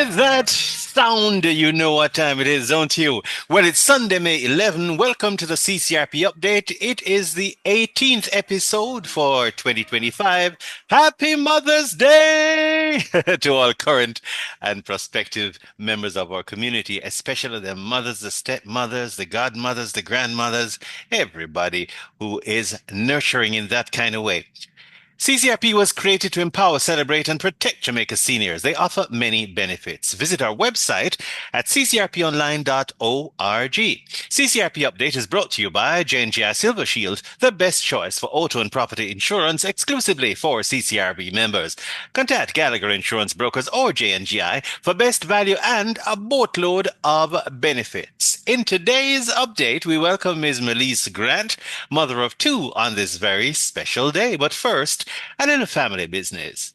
That sound, you know what time it is, don't you? Well, it's Sunday, May 11. Welcome to the CCRP update. It is the 18th episode for 2025. Happy Mother's Day to all current and prospective members of our community, especially the mothers, the stepmothers, the godmothers, the grandmothers, everybody who is nurturing in that kind of way. CCRP was created to empower, celebrate, and protect Jamaica seniors. They offer many benefits. Visit our website at ccrponline.org. CCRP Update is brought to you by JNGI Silver Shield, the best choice for auto and property insurance exclusively for CCRP members. Contact Gallagher Insurance Brokers or JNGI for best value and a boatload of benefits. In today's update, we welcome Ms Melise Grant, mother of two, on this very special day. But first, and in a family business.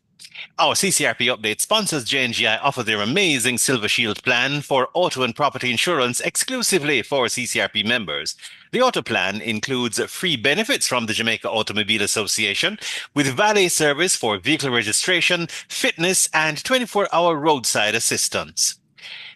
Our CCRP update sponsors J&GI offer their amazing Silver Shield plan for auto and property insurance exclusively for CCRP members. The auto plan includes free benefits from the Jamaica Automobile Association with valet service for vehicle registration, fitness, and 24-hour roadside assistance.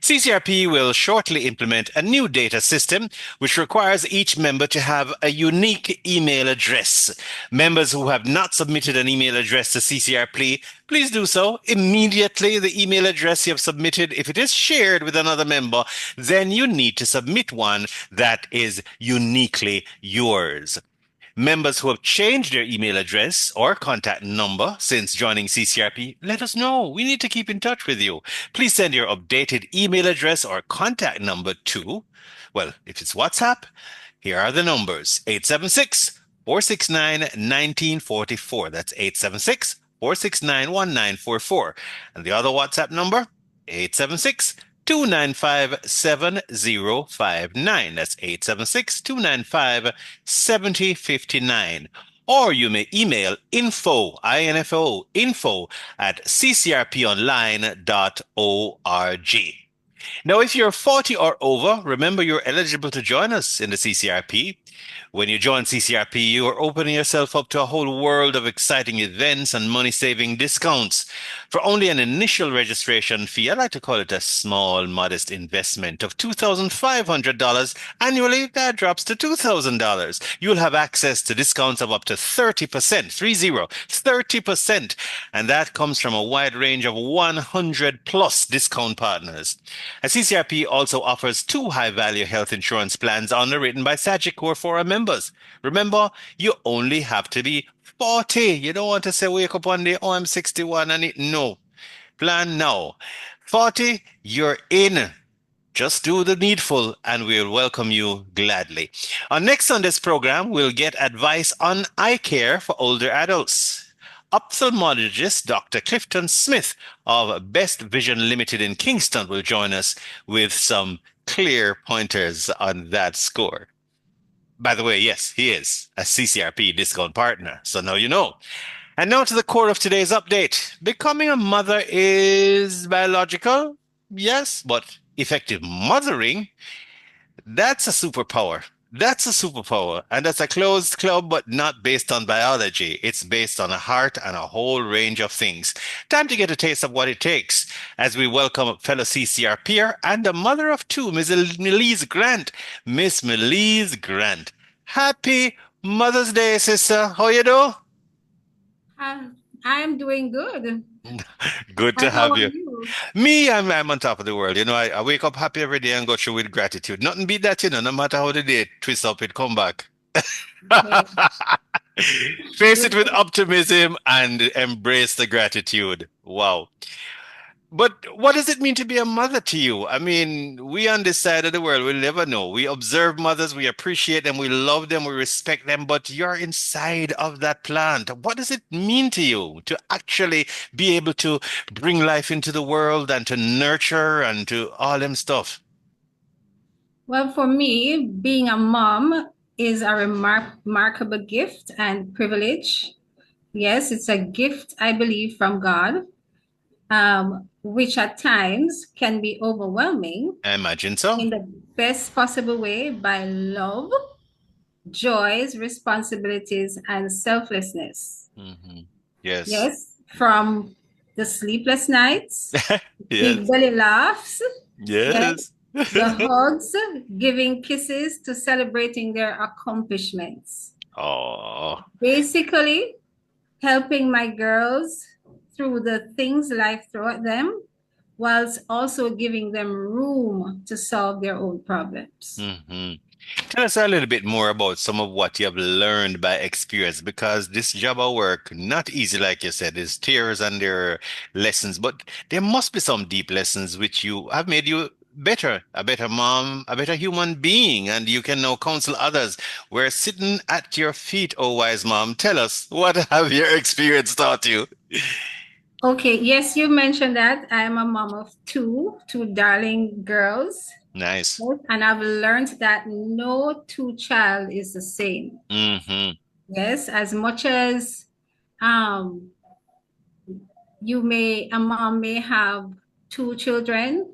CCRP will shortly implement a new data system which requires each member to have a unique email address. Members who have not submitted an email address to CCRP, please do so immediately. The email address you have submitted, if it is shared with another member, then you need to submit one that is uniquely yours. Members who have changed their email address or contact number since joining CCRP, let us know. We need to keep in touch with you. Please send your updated email address or contact number to, well, if it's WhatsApp, here are the numbers: 876 469 1944. That's 876 469 1944. And the other WhatsApp number, 876 295 7059. That's 876 295 7059. Or you may email info at ccrponline.org. Now, if you're 40 or over, remember you're eligible to join us in the CCRP. When you join CCRP, you are opening yourself up to a whole world of exciting events and money-saving discounts. For only an initial registration fee, I like to call it a small, modest investment of $2,500 annually, that drops to $2,000. You'll have access to discounts of up to 30%, 30%, and that comes from a wide range of 100 plus discount partners. And CCRP also offers two high-value health insurance plans underwritten by Sagicor for our members. Remember, you only have to be 40. You don't want to say wake up one day, oh, I'm 61 and no. Plan now. 40, you're in. Just do the needful and we'll welcome you gladly. On next Sunday's program, we'll get advice on eye care for older adults. Ophthalmologist Dr. Clifton Smith of Best Vision Limited in Kingston will join us with some clear pointers on that score. By the way, yes, he is a CCRP discount partner, so now you know. And now to the core of today's update. Becoming a mother is biological, yes, but effective mothering, that's a superpower. That's a superpower. And that's a closed club, but not based on biology. It's based on a heart and a whole range of things. Time to get a taste of what it takes as we welcome fellow CCR peer and the mother of two, Ms Melise Grant. Miss Melise Grant. Happy Mother's Day, sister. How you do? Uh, I'm doing good. Good to And how have are you. you? Me, I'm on top of the world. I wake up happy every day and go through with gratitude. Nothing beat that, no matter how the day twists up, it come back. Yeah, Face it good. with optimism and embrace the gratitude. Wow. But what does it mean to be a mother to you? I mean, we on this side of the world, we'll never know. We observe mothers, we appreciate them, we love them, we respect them, but you're inside of that plant. What does it mean to you to actually be able to bring life into the world and to nurture and to all them stuff? Well, for me, being a mom is a remarkable gift and privilege. Yes, it's a gift, I believe, from God, which at times can be overwhelming I imagine so. in the best possible way by love, joys, responsibilities, and selflessness. Hmm. Yes. Yes, from the sleepless nights, big Yes. belly laughs, yes, Yes. the hugs, giving kisses to celebrating their accomplishments. Oh. Basically, helping my girls through the things life throw at them, whilst also giving them room to solve their own problems. Hmm. Tell us a little bit more about some of what you have learned by experience, because this job of work, not easy, like you said, is tears and there are lessons, but there must be some deep lessons which you have made you better, a better mom, a better human being, and you can now counsel others. We're sitting at your feet, oh wise mom. Tell us, what have your experience taught you? Okay, yes, you mentioned that. I am a mom of two darling girls. Nice. Yes, and I've learned that no two child is the same. Mm-hmm. Yes, as much as um a mom may have two children,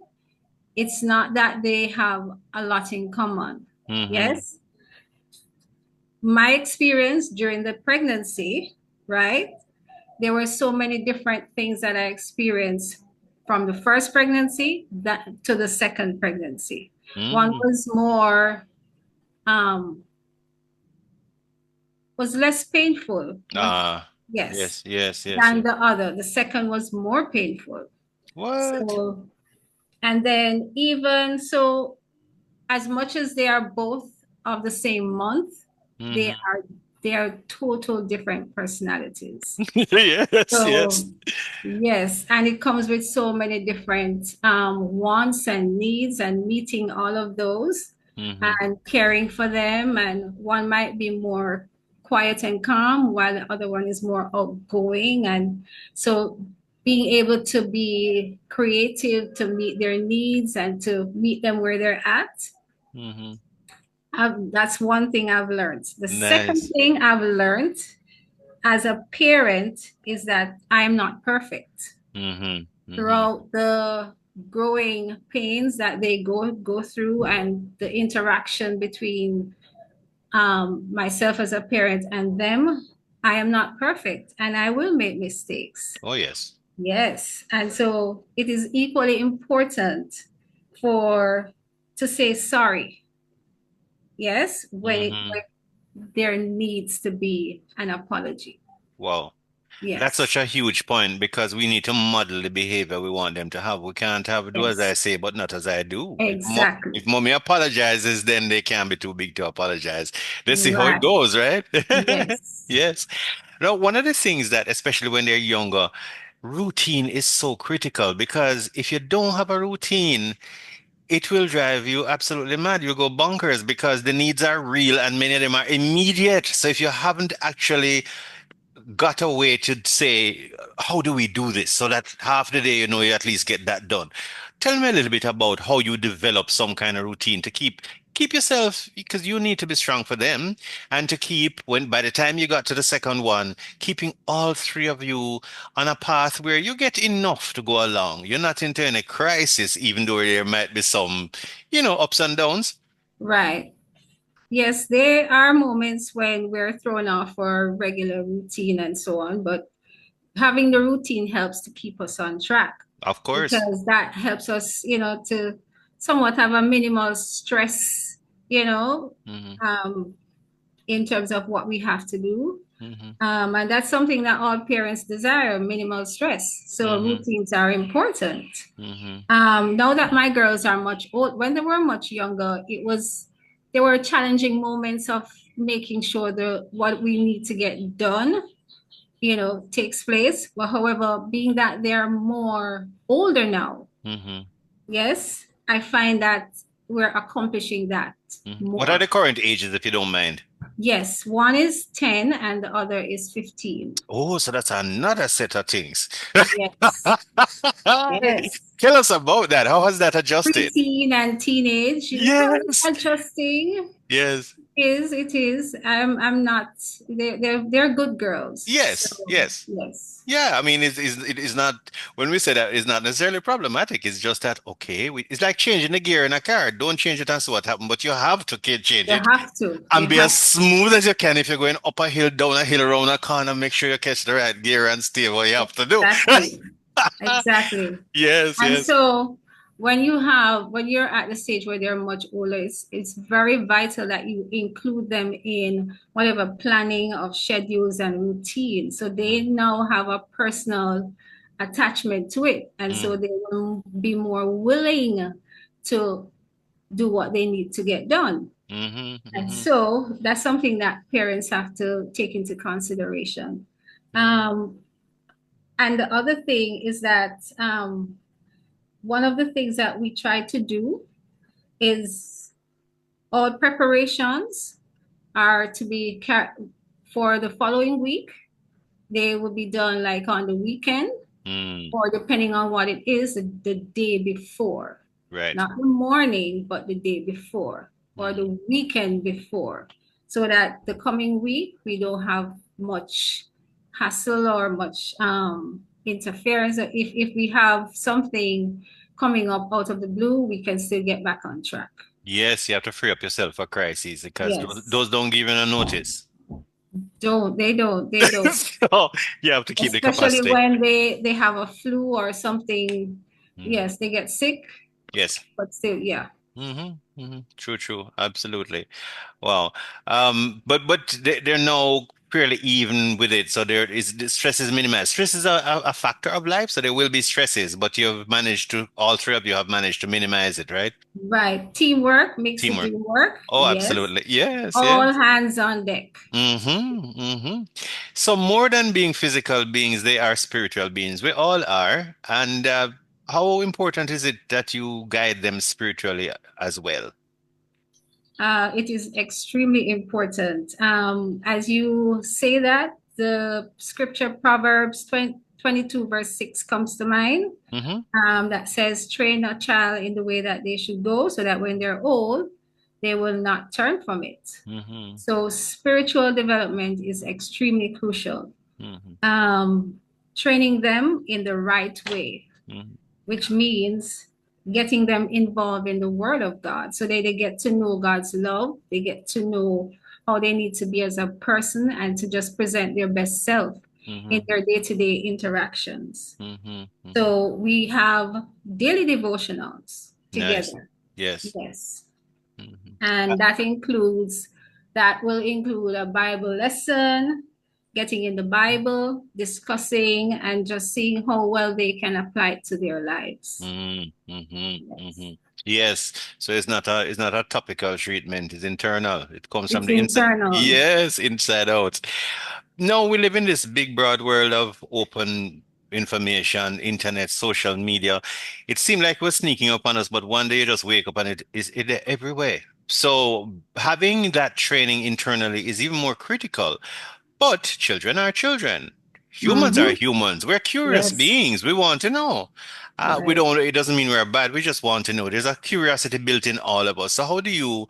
it's not that they have a lot in common. Mm-hmm. Yes, my experience during the pregnancy, right? There were so many different things that I experienced from the first pregnancy that to the second pregnancy. One Mm-hmm. was more um was less painful. Ah, Yes, yes, yes, yes, than yes. the other. The second was more painful. What? So, and then even so, as much as they are both of the same month, they Mm-hmm. are they are total different personalities. Yes, yes. So yes, and it comes with so many different wants and needs, and meeting all of those Mm-hmm. and caring for them. And one might be more quiet and calm, while the other one is more outgoing. And so being able to be creative to meet their needs and to meet them where they're at, Mm-hmm. that's one thing I've learned. The second Nice. thing I've learned as a parent is that I'm not perfect. Mm-hmm. Mm-hmm. Throughout the growing pains that they go through and the interaction between myself as a parent and them, I am not perfect and I will make mistakes. Oh, yes. Yes, and so it is equally important for to say sorry. Yes, Mm-hmm. when there needs to be an apology. Wow. That's such Yes, a huge point because we need to model the behavior we want them to have. We can't have do as I yes, say, but not as I do. If exactly. mommy apologizes, then they can't be too big to apologize. Let's see how it Right. goes, right? Yes. Yes. Now, one of the things that, especially when they're younger, routine is so critical because if you don't have a routine, it will drive you absolutely mad. You'll go bonkers because the needs are real and many of them are immediate. So if you haven't actually got a way to say, how do we do this? So that half the day, you at least get that done. Tell me a little bit about how you develop some kind of routine to keep yourself, because you need to be strong for them, and to keep when by the time you got to the second one, keeping all three of you on a path where you get enough to go along. You're not into any crisis, even though there might be some, ups and downs. Right. Yes, there are moments when we're thrown off our regular routine and so on, but having the routine helps to keep us on track Of course. because that helps us, to somewhat have a minimal stress, you know, Hmm. um, in terms of what we have to do. Hmm. And that's something that all parents desire, minimal stress. So Hmm. routines are important. Hmm. Now that my girls are much old, when they were much younger, there were challenging moments of making sure that what we need to get done, takes place. But however, being that they're more older now, Hmm. yes, I find that we're accomplishing that What are the more. current ages, if you don't mind? Yes, one is 10 and the other is 15. Oh, so that's another set of things. Yes, yes. Tell us about that. How has that adjusted? Preteen and teenage, Yes, adjusting. yes, It is. I'm not. They're good girls. yes, So yes. yes, Yeah, I mean, it is not, when we say that, it's not necessarily problematic. It's just that, okay, it's like changing the gear in a car. Don't change it and see what happened, but you have to change you it have to. You and be as have smooth as you can. If you're going up a hill, down a hill, around a corner, make sure you catch the right gear and stay what you have to do. exactly. Exactly. Yes, And yes. so when you're at the stage where they're much older, it's very vital that you include them in whatever planning of schedules and routines. So they Mm, now have a personal attachment to it. And so mm, they will be more willing to do what they need to get done. mhm, And mhm, so that's something that parents have to take into consideration. mhm, Um, and the other thing is that one of the things that we try to do is all preparations are to be for the following week. They will be done like on the weekend mm. or depending on what it is, the day before. Right. Not the morning, but the day before or Mm, the weekend before. So that the coming week we don't have much hassle or much interference. If we have something coming up out of the blue, we can still get back on track. yes, you have to free up yourself for crises because Yes. those don't give you no notice. They don't. So you have to keep the Especially capacity. when they have a flu or something. Mm. Yes, they get sick, Yes. but still, yeah. True, true. Absolutely. Wow. But they're now fairly even with it. So there is the stress is minimized. Stress is a factor of life, so there will be stresses, but you've managed to all three of you have managed to minimize it, right? Right. Teamwork makes the Teamwork. dream work. Oh, Yes. absolutely. Yes, All yes. hands on deck. So more than being physical beings, they are spiritual beings. We all are. And how important is it that you guide them spiritually as well? It is extremely important. As you say that, the scripture Proverbs 22, verse 6 comes to mind. Mm-hmm. That says, train a child in the way that they should go, so that when they're old, they will not turn from it. Mm-hmm. So, spiritual development is extremely crucial. Mm-hmm. Um, Training them in the right way, Mm-hmm. which means getting them involved in the Word of God so that they get to know God's love, they get to know how they need to be as a person and to just present their best self in Mm-hmm. their day to day interactions. Mm-hmm. Mm-hmm. So we have daily devotionals Nice. together. Yes. Yes. Mm-hmm. And that will include a Bible lesson, getting in the Bible, discussing, and just seeing how well they can apply it to their lives. Yes. Yes. So it's not a topical treatment, it's internal. It comes from It's the inside. internal. Yes, inside out. No, we live in this big broad world of open information, internet, social media. It seemed like it was sneaking up on us, but one day you just wake up and it everywhere. So having that training internally is even more critical. But children are children. Humans are Mm-hmm. humans. We're curious Yes. beings. We want to know. We Right. don't, it doesn't mean we're bad. We just want to know. There's a curiosity built in all of us. So how do you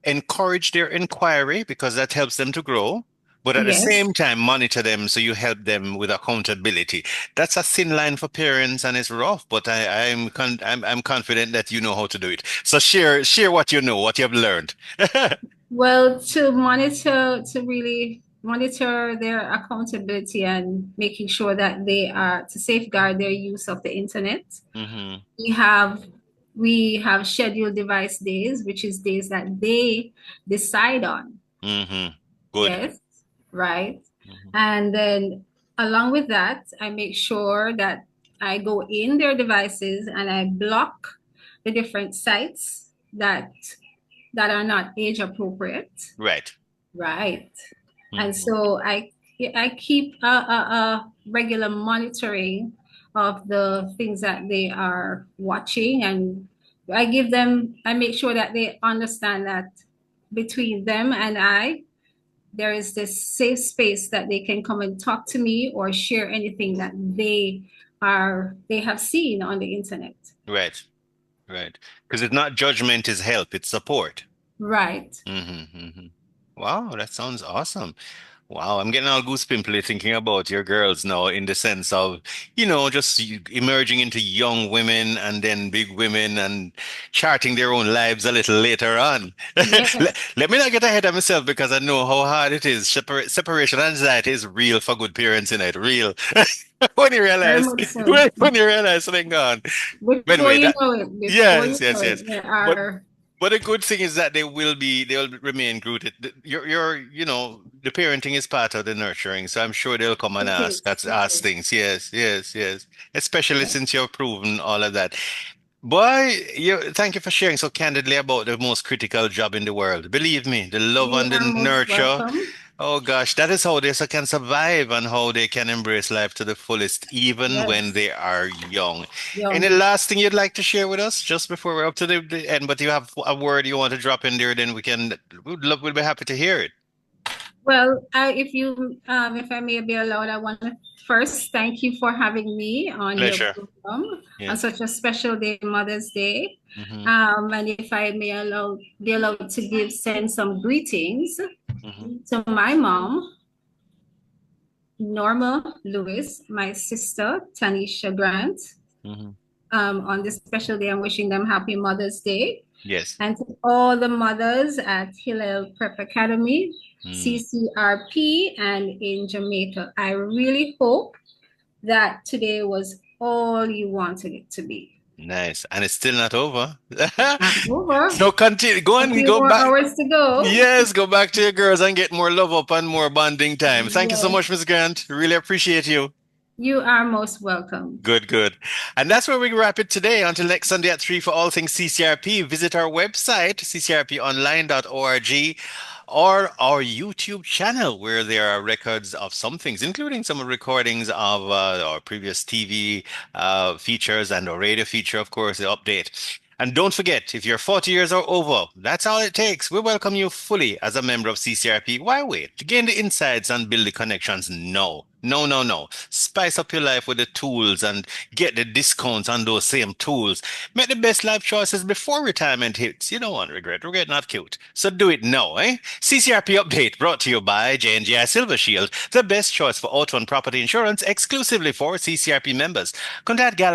encourage their inquiry? Because that helps them to grow. But at the Yes. same time, monitor them so you help them with accountability. That's a thin line for parents and it's rough, but I'm confident that you know how to do it. So share what you know, what you have learned. Well, to really monitor their accountability and making sure that they are to safeguard their use of the internet. hmm We have we have scheduled device days, which is days that they decide on. hmm Good. Yes, right. hmm And then along with that, I make sure that I go in their devices and I block the different sites that are not age appropriate. Right. Right. And hmm so I keep a regular monitoring of the things that they are watching, and I make sure that they understand that between them and I, there is this safe space that they can come and talk to me or share anything that they have seen on the internet. Right. Right. Because it's not judgment, it's help, it's support. Right. hmm Wow, that sounds awesome. Wow, I'm getting all goosepimply thinking about your girls now in the sense of, just emerging into young women and then big women and charting their own lives a little later on. Let, Yes, let me not get ahead of myself because I know how hard it is. Separation anxiety is real for good parents in it, real. When you very realize, much so. when you realize something gone. Before Anyway, you that, know it, before yes, you yes, know it, yes. there But are but the good thing is that they'll remain rooted. The parenting is part of the nurturing, so I'm sure they'll come and it ask, is, that's it ask is. things. Yes, yes, yes. Especially Yeah. since you've proven all of that. Boy, thank you for sharing so candidly about the most critical job in the world. Believe me, the love You and the are most nurture. welcome. Oh gosh, that is how they can survive and how they can embrace life to the fullest, even when Yes, they are young. Any young. last thing you'd like to share with us just before we're up to the end? But you have a word you want to drop in there, then we'll be happy to hear it. Well, if I may be allowed, I want to first thank you for having me on your Pleasure. program on Yes. such a special day, Mother's Day. Hmm. And if I may be allowed to send some greetings Hmm. to my mom, Norma Lewis, my sister, Tanisha Grant. Hmm. On this special day, I'm wishing them happy Mother's Day. Yes. And to all the mothers at Hillel Prep Academy, Mm. CCRP, and in Jamaica, I really hope that today was all you wanted it to be. Nice. And it's still not over. Not over. So continue. Go A on, few go more back. hours to go. Yes, go back to your girls and get more love up and more bonding time. Thank you so Yes, much, Ms. Grant. Really appreciate you. you are most welcome. Good, good. And that's where we wrap it today. Until next Sunday at 3 for all things CCRP, visit our website, ccrponline.org, or our YouTube channel, where there are records of some things, including some recordings of our previous TV features and our radio feature, of course, the update. And don't forget, if you're 40 years or over, that's all it takes. We welcome you fully as a member of CCRP. Why wait? To gain the insights and build the connections? No, no, no, no. Spice up your life with the tools and get the discounts on those same tools. Make the best life choices before retirement hits. You don't want regret. Regret not cute. So do it now, eh? CCRP update brought to you by J&J Silver Shield, the best choice for auto and property insurance exclusively for CCRP members. Contact Gallagher